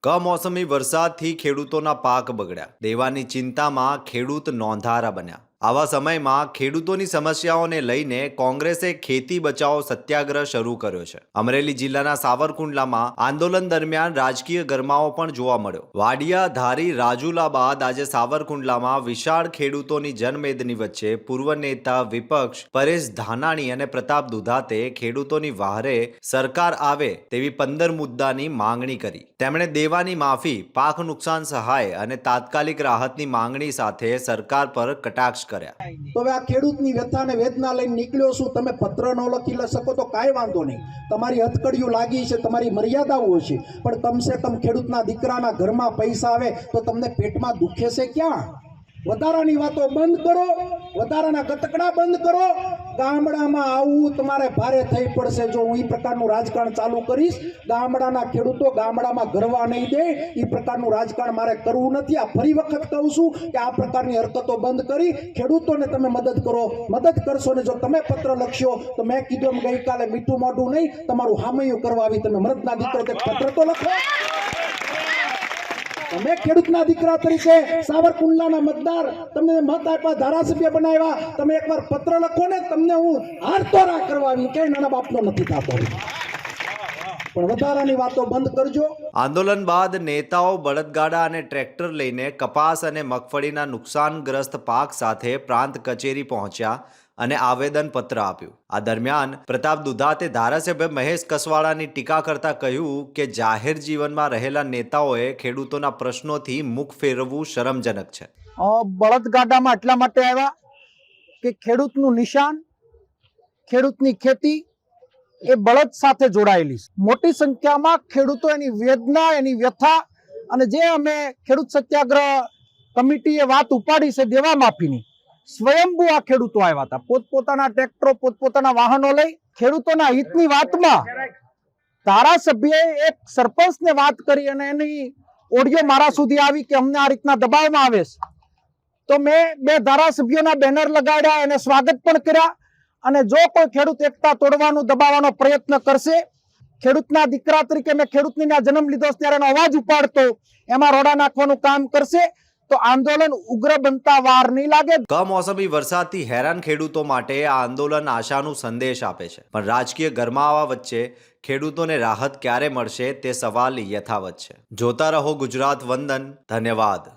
કમોસમી વરસાદથી ખેડૂતોના પાક બગડ્યા, દેવાની ચિંતામાં ખેડૂત નોંધારા બન્યા। આવા સમયમાં ખેડૂતોની સમસ્યાઓને લઈને કોંગ્રેસે ખેતી બચાવો સત્યાગ્રહ શરૂ કર્યો છે। અમરેલી જિલ્લાના સાવરકુંડલામાં આંદોલન દરમિયાન રાજકીય ગરમાવો પણ જોવા મળ્યો। વાડિયા, ધારી, રાજુલા બાદ આજે સાવરકુંડલામાં વિશાળ ખેડૂતોની જનમેદની વચ્ચે પૂર્વ નેતા વિપક્ષ પરેશ ધાનાણી અને પ્રતાપ દુધાતે ખેડૂતોની વહારે સરકાર આવે તેવી 15 મુદ્દાની માંગણી કરી। તેમણે દેવાની માફી, પાક નુકસાન સહાય અને તાત્કાલિક રાહતની માંગણી સાથે સરકાર પર કટાક્ષ કર્યા। તો હવે આ ખેડૂતની વ્યથા અને વેદના લઈને નીકળ્યો છું। તમે પત્ર ન લખી શકો તો કાંઈ વાંધો નહીં, તમારી હથકડીઓ લાગી છે, તમારી મર્યાદાઓ છે, પણ કમસે કમ ખેડૂતના દીકરાના ઘરમાં પૈસા આવે તો તમને પેટમાં દુખે છે ક્યાં? વધારાની વાતો બંધ કરો, વધારાના ગતકડા બંધ કરો। ગામડામાં આવવું તમારે ભારે થઈ પડશે જો હું એ પ્રકારનું રાજકારણ ચાલુ કરીશ। ગામડાના ખેડૂતો ગામડામાં ગરવા નહીં દે, એ પ્રકારનું રાજકારણ મારે કરવું નથી। આ ફરી વખત કહું છું કે આ પ્રકારની હરકતો બંધ કરી ખેડૂતોને તમે મદદ કરો। મદદ કરશો ને જો તમે પત્ર લખશો તો મેં કીધું એમ ગઈકાલે મીઠું મોઢું નહીં, તમારું હામૈયું કરવા આવી તમે મરદના દીકરો પત્ર તો લખો। તમે ખેડૂતના દીકરા તરીકે સાવરકુંડલાના મતદાર, તમને મત આપ્યા, ધારાસભ્ય બનાવ્યા, તમે એકવાર પત્ર લખો ને, તમને હું હારતોરા કરવા આવી, ક્યાંય નાના બાપનો નથી થતો, પણ વધારાની વાતો બંધ કરજો। આંદોલન બાદ નેતાઓ બળદગાડા અને ટ્રેક્ટર લઈને કપાસ અને મગફળીના નુકસાનગ્રસ્ત પાક સાથે પ્રાંત કચેરી પહોંચ્યા અને આવેદન પત્ર આપ્યું। આ દરમિયાન પ્રતાપ દુધાતે ધારાસભ્ય મહેશ કસવાળાની ટીકા કરતા કહ્યું કે જાહેર જીવનમાં રહેલા નેતાઓએ ખેડૂતોના પ્રશ્નોથી મુખ ફેરવવું શરમજનક છે। બળદગાડામાં એટલા માટે આવ્યા કે ખેડૂતનું નિશાન, ખેડૂતની ખેતી એ બળદ સાથે જોડાયેલી છે। મોટી સંખ્યામાં ખેડૂતો એની વેદના, એની વ્યથા અને જે અમે ખેડૂત સત્યાગ્રહ કમિટીએ વાત ઉપાડી છે દેવા માફીની, સ્વયંભૂ આ ખેડૂતો આવ્યા હતા, પોતપોતાના ટ્રેક્ટરો, પોતપોતાના વાહનો લઈ ખેડૂતોના હિતની વાતમાં ધારાસભ્યએ એક સરપંચને વાત કરી અને એની ઓડિયો મારા સુધી આવી કે અમને આ રીતના દબાવવામાં આવે છે, તો મેં 2 ધારાસભ્યોના બેનર લગાડ્યા, એને સ્વાગત પણ કર્યા અને જો કોઈ ખેડૂત એકતા તોડવાનું, દબાવવાનો પ્રયત્ન કરશે, ખેડૂતના દીકરા તરીકે મેં ખેડૂતની જન્મ લીધો ત્યારે એનો અવાજ ઉપાડતો, એમાં રોડા નાખવાનું કામ કરશે તો આંદોલન ઉગ્ર બનતા વાર નહીં લાગે। કમોસમી વરસાદથી હેરાન ખેડૂતો માટે આ આંદોલન આશાનું સંદેશ આપે છે, પણ રાજકીય ગરમાવા વચ્ચે ખેડૂતોને રાહત ક્યારે મળશે તે સવાલ યથાવત છે। જોતા રહો ગુજરાત વંદન। ધન્યવાદ।